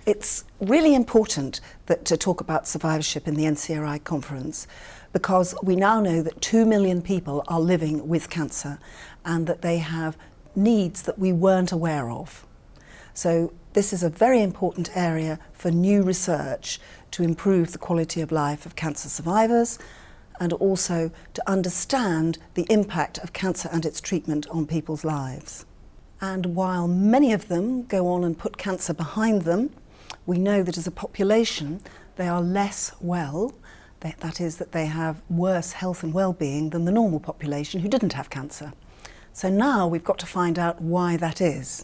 It's really important to talk about survivorship in the NCRI conference, because we now know that 2 million people are living with cancer and that they have needs that we weren't aware of. So this is a very important area for new research to improve the quality of life of cancer survivors and also to understand the impact of cancer and its treatment on people's lives. And while many of them go on and put cancer behind them, we know that as a population they are less well, that is, that they have worse health and well-being than the normal population who didn't have cancer. So now we've got to find out why that is.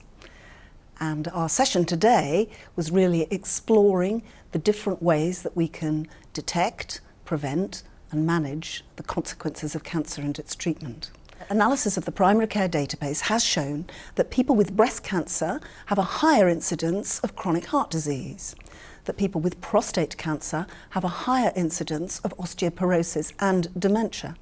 And our session today was really exploring the different ways that we can detect, prevent and manage the consequences of cancer and its treatment. Analysis of the primary care database has shown that people with breast cancer have a higher incidence of chronic heart disease, that people with prostate cancer have a higher incidence of osteoporosis and dementia,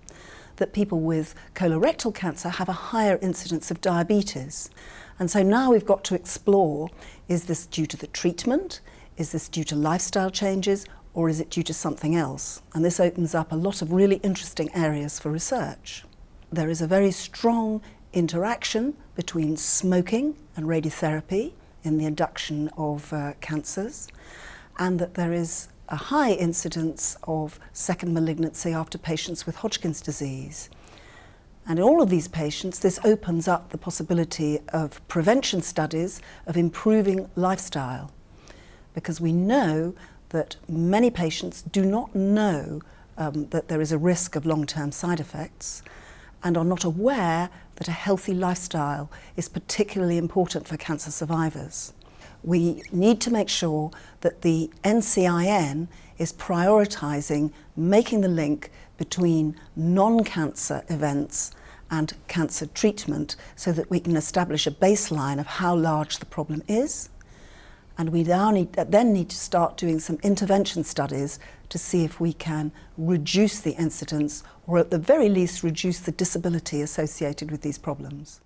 that people with colorectal cancer have a higher incidence of diabetes. And so now we've got to explore, is this due to the treatment, is this due to lifestyle changes, or is it due to something else? And this opens up a lot of really interesting areas for research. There is a very strong interaction between smoking and radiotherapy in the induction of cancers, and that there is a high incidence of second malignancy after patients with Hodgkin's disease. And in all of these patients, this opens up the possibility of prevention studies of improving lifestyle, because we know that many patients do not know that there is a risk of long-term side effects and are not aware that a healthy lifestyle is particularly important for cancer survivors. We need to make sure that the NCIN is prioritising making the link between non-cancer events and cancer treatment so that we can establish a baseline of how large the problem is. And we then need to start doing some intervention studies to see if we can reduce the incidence or at the very least reduce the disability associated with these problems.